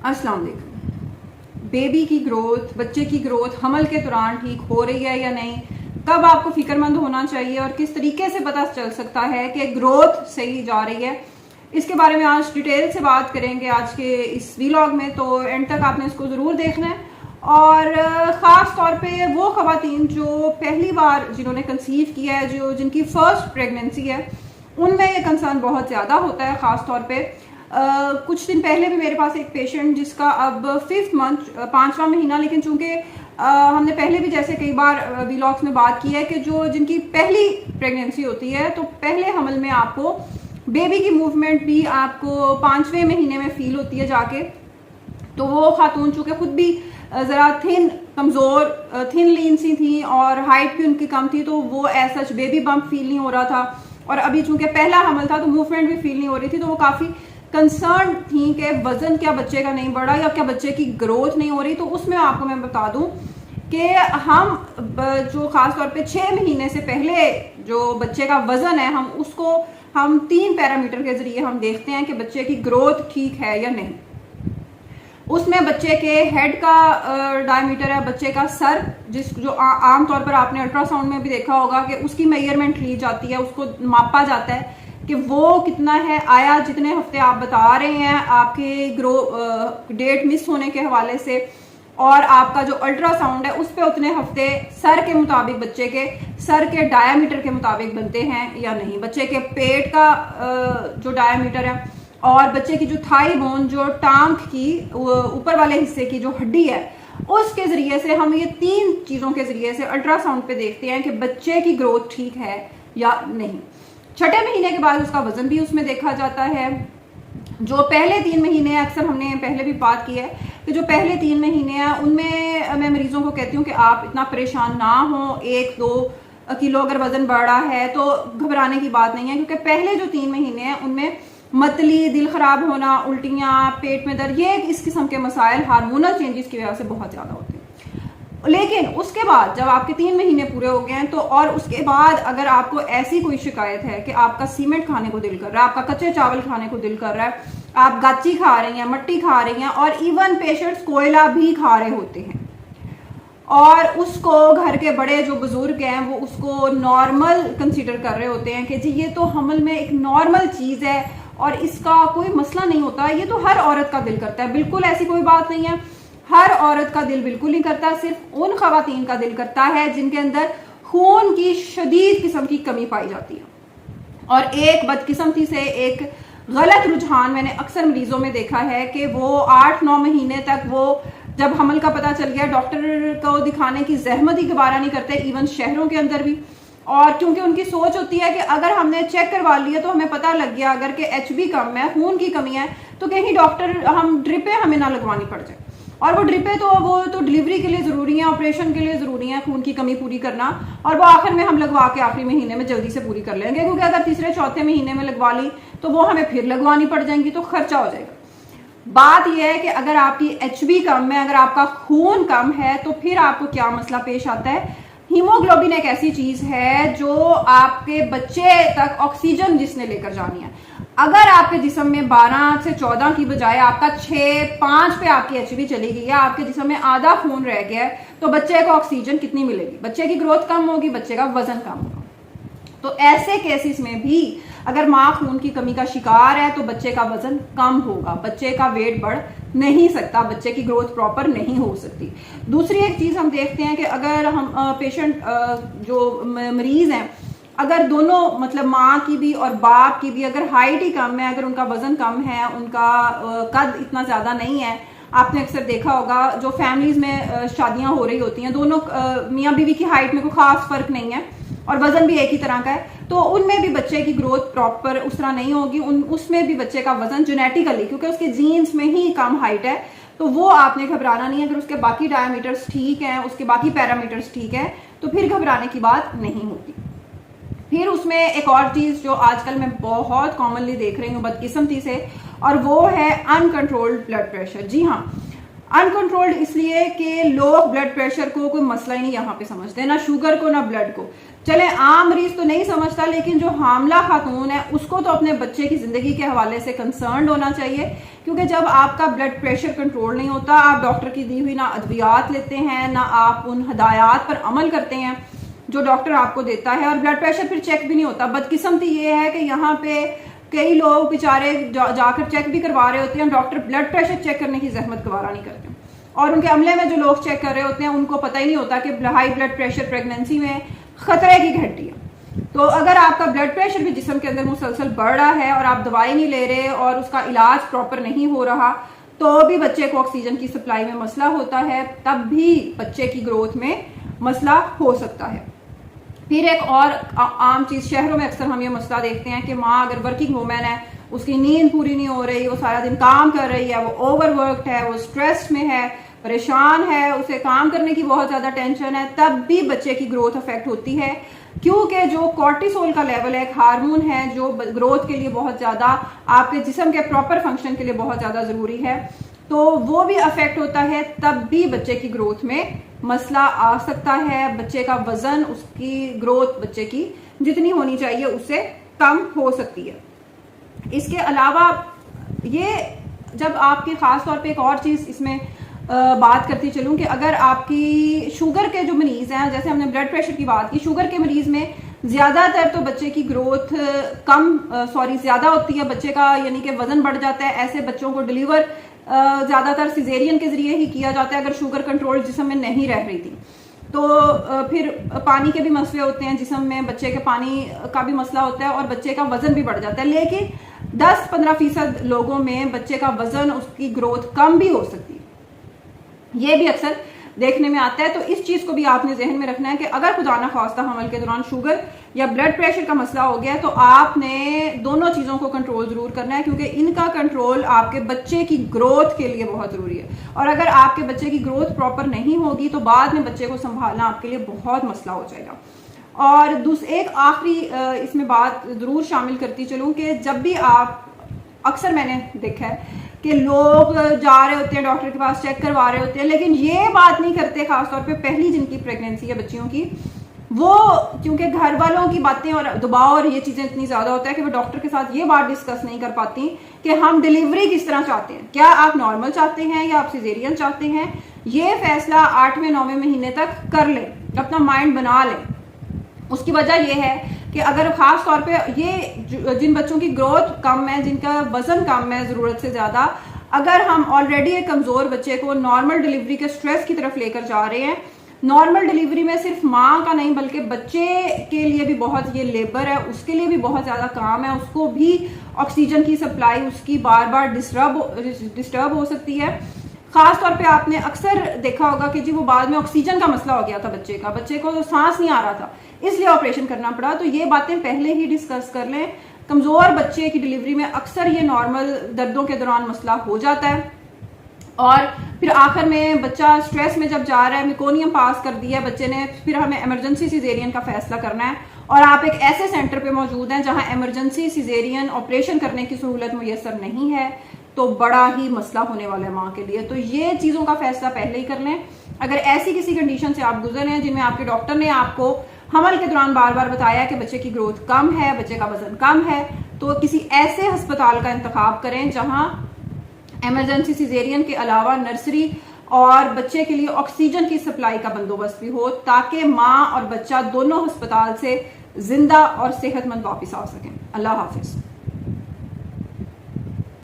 अस्सलाम वालेकुम। बेबी की ग्रोथ, बच्चे की ग्रोथ हमल के दौरान ठीक हो रही है या नहीं, कब आपको फिक्रमंद होना चाहिए और किस तरीके से पता चल सकता है कि ग्रोथ सही जा रही है, इसके बारे में आज डिटेल से बात करेंगे आज के इस व्लॉग में। तो एंड तक आपने इसको ज़रूर देखना है। और ख़ास तौर पे वो ख़वातीन जो पहली बार जिन्होंने कंसीव किया है, जो जिनकी फ़र्स्ट प्रेगनेंसी है, उनमें ये कंसर्न बहुत ज़्यादा होता है। ख़ास तौर पे कुछ दिन पहले भी मेरे पास एक पेशेंट जिसका अब 5th मंथ 5वां महीना, लेकिन चूंकि हमने पहले भी जैसे कई बार व्लॉग्स में बात की है कि जो जिनकी पहली प्रेगनेंसी होती है तो पहले हमल में आपको बेबी की मूवमेंट भी आपको 5वें महीने में फील होती है जाके। तो वो खातून चूंकि खुद भी ज़रा कमज़ोर थिन लीन सी थी और हाइट भी उनकी कम थी, तो वो ऐसा बेबी बम्प फील नहीं हो रहा था। और अभी चूंकि पहला हमल था तो मूवमेंट भी फील नहीं हो रही थी, तो वो काफ़ी कंसर्न थी कि वजन क्या बच्चे का नहीं बढ़ा या क्या बच्चे की ग्रोथ नहीं हो रही। तो उसमें आपको मैं बता दूं कि हम जो ख़ास तौर पे 6 महीने से पहले जो बच्चे का वजन है, हम 3 पैरामीटर के जरिए हम देखते हैं कि बच्चे की ग्रोथ ठीक है या नहीं। उसमें बच्चे के हेड का डायमीटर है, बच्चे का सर, जो आमतौर पर आपने अल्ट्रासाउंड में भी देखा होगा कि उसकी मेजरमेंट ली जाती है, उसको मापा जाता है कि वो कितना है। आया जितने हफ्ते आप बता रहे हैं आपके डेट मिस होने के हवाले से, और आपका जो अल्ट्रासाउंड है उस पे उतने हफ्ते सर के मुताबिक, बच्चे के सर के डायामीटर के मुताबिक बनते हैं या नहीं। बच्चे के पेट का जो डायामीटर है और बच्चे की जो थाई बोन, जो टांग की ऊपर वाले हिस्से की जो हड्डी है, उसके जरिए से हम ये 3 चीज़ों के जरिए से अल्ट्रासाउंड पे देखते हैं कि बच्चे की ग्रोथ ठीक है या नहीं। छठे महीने के बाद उसका वजन भी उसमें देखा जाता है। जो पहले 3 महीने हैं, अक्सर हमने पहले भी बात की है कि जो पहले 3 महीने हैं उनमें मैं मरीजों को कहती हूँ कि आप इतना परेशान ना हो। 1-2 किलो अगर वजन बढ़ रहा है तो घबराने की बात नहीं है, क्योंकि पहले जो 3 महीने हैं उनमें मतली, दिल खराब होना, उल्टियाँ, पेट में दर्द, ये इस किस्म के मसाइल हार्मोनल चेंजेस की वजह से बहुत ज़्यादा होते हैं। लेकिन उसके बाद जब आपके 3 महीने पूरे हो गए हैं तो, और उसके बाद अगर आपको ऐसी कोई शिकायत है कि आपका सीमेंट खाने को दिल कर रहा है, आपका कच्चे चावल खाने को दिल कर रहा है, आप गाची खा रही हैं, मट्टी खा रही हैं, और इवन पेशेंट्स कोयला भी खा रहे होते हैं, और उसको घर के बड़े जो बुजुर्ग हैं वो उसको नॉर्मल कंसीडर कर रहे होते हैं कि जी ये तो हमल में एक नॉर्मल चीज़ है और इसका कोई मसला नहीं होता, ये तो हर औरत का दिल करता है। बिल्कुल ऐसी कोई बात नहीं है, हर औरत का दिल बिल्कुल नहीं करता, सिर्फ उन खवातीन का दिल करता है जिनके अंदर खून की शदीद किस्म की कमी पाई जाती है। और एक बदकिस्मती से एक गलत रुझान मैंने अक्सर मरीजों में देखा है कि वो 8-9 महीने तक, वो जब हमल का पता चल गया, डॉक्टर को दिखाने की जहमत ही दोबारा नहीं करते, इवन शहरों के अंदर भी। और क्योंकि उनकी सोच होती है कि अगर हमने चेक करवा लिया तो हमें पता लग गया अगर कि HB कम है, खून की कमी है, तो कहीं डॉक्टर हम ड्रिपें हमें ना लगवानी पड़ जाए। और वो ड्रिपें तो डिलीवरी के लिए ज़रूरी है, ऑपरेशन के लिए ज़रूरी है खून की कमी पूरी करना, और वो आखिर में हम लगवा के आखिरी महीने में जल्दी से पूरी कर लेंगे, क्योंकि अगर 3-4 महीने में लगवा ली तो वो हमें फिर लगवानी पड़ जाएंगी, तो खर्चा हो जाएगा। बात यह है कि अगर आपकी HB कम है, अगर आपका खून कम है, तो फिर आपको क्या मसला पेश आता है। हीमोग्लोबिन एक ऐसी चीज़ है जो आपके बच्चे तक ऑक्सीजन जिसने लेकर जानी है। अगर आपके जिस्म में 12 से 14 की बजाय आपका 6-5 पे आपकी HB चली गई है, आपके जिस्म में आधा खून रह गया है, तो बच्चे को ऑक्सीजन कितनी मिलेगी? बच्चे की ग्रोथ कम होगी, बच्चे का वजन कम होगा। तो ऐसे केसेस में भी अगर माँ खून की कमी का शिकार है तो बच्चे का वजन कम होगा, बच्चे का वेट बढ़ नहीं सकता, बच्चे की ग्रोथ प्रॉपर नहीं हो सकती। दूसरी एक चीज़ हम देखते हैं कि अगर हम पेशेंट जो मरीज हैं, अगर दोनों मतलब माँ की भी और बाप की भी अगर हाइट ही कम है, अगर उनका वजन कम है, उनका कद इतना ज़्यादा नहीं है, आपने अक्सर देखा होगा जो फैमिलीज में शादियां हो रही होती हैं, दोनों मियाँ बीवी की हाइट में कोई खास फर्क नहीं है और वजन भी एक ही तरह का है, तो उनमें भी बच्चे की ग्रोथ प्रॉपर उस तरह नहीं होगी। उसमें भी बच्चे का वजन जेनेटिकली, क्योंकि उसके जीन्स में ही कम हाइट है, तो वो आपने घबराना नहीं है। अगर उसके बाकी डायमीटर्स ठीक हैं, उसके बाकी पैरामीटर्स ठीक है, तो फिर घबराने की बात नहीं होती। फिर उसमें एक और चीज़ जो आजकल मैं बहुत कॉमनली देख रही हूँ बदकिस्मती से, और वो है अनकंट्रोल्ड ब्लड प्रेशर। जी हाँ, अनकंट्रोल्ड इसलिए कि लोग ब्लड प्रेशर को कोई मसला ही नहीं यहाँ पे समझते, ना शुगर को ना ब्लड को। चले आम मरीज तो नहीं समझता, लेकिन जो हामला खातून है उसको तो अपने बच्चे की जिंदगी के हवाले से कंसर्न होना चाहिए, क्योंकि जब आपका ब्लड प्रेशर कंट्रोल नहीं होता, आप डॉक्टर की दी हुई ना अद्वियात लेते हैं, ना आप उन हदायत पर अमल करते हैं जो डॉक्टर आपको देता है, और ब्लड प्रेशर फिर चेक भी नहीं होता। बदकिस्मती ये है कि यहाँ पे कई लोग बेचारे जाकर चेक भी करवा रहे होते हैं, डॉक्टर ब्लड प्रेशर चेक करने की जहमत गवारा नहीं करते, और उनके अमले में जो लोग चेक कर रहे होते हैं उनको पता ही नहीं होता कि हाई ब्लड प्रेशर प्रेगनेंसी में खतरे की घंटी है। तो अगर आपका ब्लड प्रेशर भी जिस्म के अंदर मुसलसल बढ़ रहा है और आप दवाई नहीं ले रहे और उसका इलाज प्रॉपर नहीं हो रहा, तो भी बच्चे को ऑक्सीजन की सप्लाई में मसला होता है, तब भी बच्चे की ग्रोथ में मसला हो सकता है। फिर एक और आम चीज, शहरों में अक्सर हम ये मसला देखते हैं कि माँ अगर वर्किंग वूमेन है, उसकी नींद पूरी नहीं हो रही, वो सारा दिन काम कर रही है, वो ओवरवर्क्ड है, वो स्ट्रेस में है, परेशान है, उसे काम करने की बहुत ज्यादा टेंशन है, तब भी बच्चे की ग्रोथ अफेक्ट होती है, क्योंकि जो कॉर्टिसोल का लेवल है, एक हार्मोन है जो ग्रोथ के लिए बहुत ज्यादा, आपके जिस्म के प्रॉपर फंक्शन के लिए बहुत ज्यादा जरूरी है, तो वो भी अफेक्ट होता है, तब भी बच्चे की ग्रोथ में मसला आ सकता है। बच्चे का वजन, उसकी ग्रोथ बच्चे की जितनी होनी चाहिए उससे कम हो सकती है। इसके अलावा ये जब आपकी खास तौर पे एक और चीज इसमें बात करती चलूं कि अगर आपकी शुगर के जो मरीज हैं, जैसे हमने ब्लड प्रेशर की बात की, शुगर के मरीज में ज्यादातर तो बच्चे की ग्रोथ ज्यादा होती है बच्चे का, यानी कि वजन बढ़ जाता है। ऐसे बच्चों को डिलीवर ज्यादातर सिजेरियन के जरिए ही किया जाता है अगर शुगर कंट्रोल जिस्म में नहीं रह रही थी। तो फिर पानी के भी मसले होते हैं जिस्म में, बच्चे के पानी का भी मसला होता है और बच्चे का वजन भी बढ़ जाता है। लेकिन 10-15% लोगों में बच्चे का वजन, उसकी ग्रोथ कम भी हो सकती है, ये भी अक्सर देखने में आता है। तो इस चीज को भी आपने जहन में रखना है कि अगर खुदा ना खास्ता हमल के दौरान शुगर या ब्लड प्रेशर का मसला हो गया, तो आपने दोनों चीजों को कंट्रोल जरूर करना है, क्योंकि इनका कंट्रोल आपके बच्चे की ग्रोथ के लिए बहुत जरूरी है। और अगर आपके बच्चे की ग्रोथ प्रॉपर नहीं होगी तो बाद में बच्चे को संभालना आपके लिए बहुत मसला हो जाएगा। और एक आखिरी इसमें बात जरूर शामिल करती चलूं कि जब भी आप, अक्सर मैंने देखा है कि लोग जा रहे होते हैं डॉक्टर के पास, चेक करवा रहे होते हैं, लेकिन ये बात नहीं करते, खासतौर पे पहली जिनकी प्रेगनेंसी है बच्चियों की, वो क्योंकि घर वालों की बातें और दबाव और ये चीजें इतनी ज्यादा होता है कि वो डॉक्टर के साथ ये बात डिस्कस नहीं कर पाती कि हम डिलीवरी किस तरह चाहते हैं, क्या आप नॉर्मल चाहते हैं या आप सिजेरियन चाहते हैं। ये फैसला 8वें-9वें महीने तक कर लें, अपना माइंड बना लें। उसकी वजह यह है कि अगर खास तौर पे ये जिन बच्चों की ग्रोथ कम है, जिनका वजन कम है जरूरत से ज्यादा, अगर हम ऑलरेडी एक कमजोर बच्चे को नॉर्मल डिलीवरी के स्ट्रेस की तरफ लेकर जा रहे हैं, नॉर्मल डिलीवरी में सिर्फ माँ का नहीं बल्कि बच्चे के लिए भी बहुत ये लेबर है, उसके लिए भी बहुत ज्यादा काम है, उसको भी ऑक्सीजन की सप्लाई उसकी बार बार डिस्टर्ब हो सकती है। खास तौर पे आपने अक्सर देखा होगा कि जी वो बाद में ऑक्सीजन का मसला हो गया था, बच्चे को सांस नहीं आ रहा था, इसलिए ऑपरेशन करना पड़ा। तो ये बातें पहले ही डिस्कस कर लें। कमजोर बच्चे की डिलीवरी में अक्सर ये नॉर्मल दर्दों के दौरान मसला हो जाता है, और फिर आखिर में बच्चा स्ट्रेस में जब जा रहा है, मेकोनियम पास कर दिया बच्चे ने, फिर हमें इमरजेंसी सिजेरियन का फैसला करना है, और आप एक ऐसे सेंटर पे मौजूद हैं जहां इमरजेंसी सिजेरियन ऑपरेशन करने की सहूलत मुयसर नहीं है, तो बड़ा ही मसला होने वाला है माँ के लिए। तो ये चीजों का फैसला पहले ही कर लें। अगर ऐसी किसी कंडीशन से आप गुजर रहे हैं जिनमें आपके डॉक्टर ने आपको हमल के दौरान बार बार बताया कि बच्चे की ग्रोथ कम है, बच्चे का वजन कम है, तो किसी ऐसे अस्पताल का इंतखाब करें जहां इमरजेंसी सिजेरियन के अलावा नर्सरी और बच्चे के लिए ऑक्सीजन की सप्लाई का बंदोबस्त भी हो, ताकि माँ और बच्चा दोनों अस्पताल से जिंदा और सेहतमंद वापस आ सकें। अल्लाह हाफिज।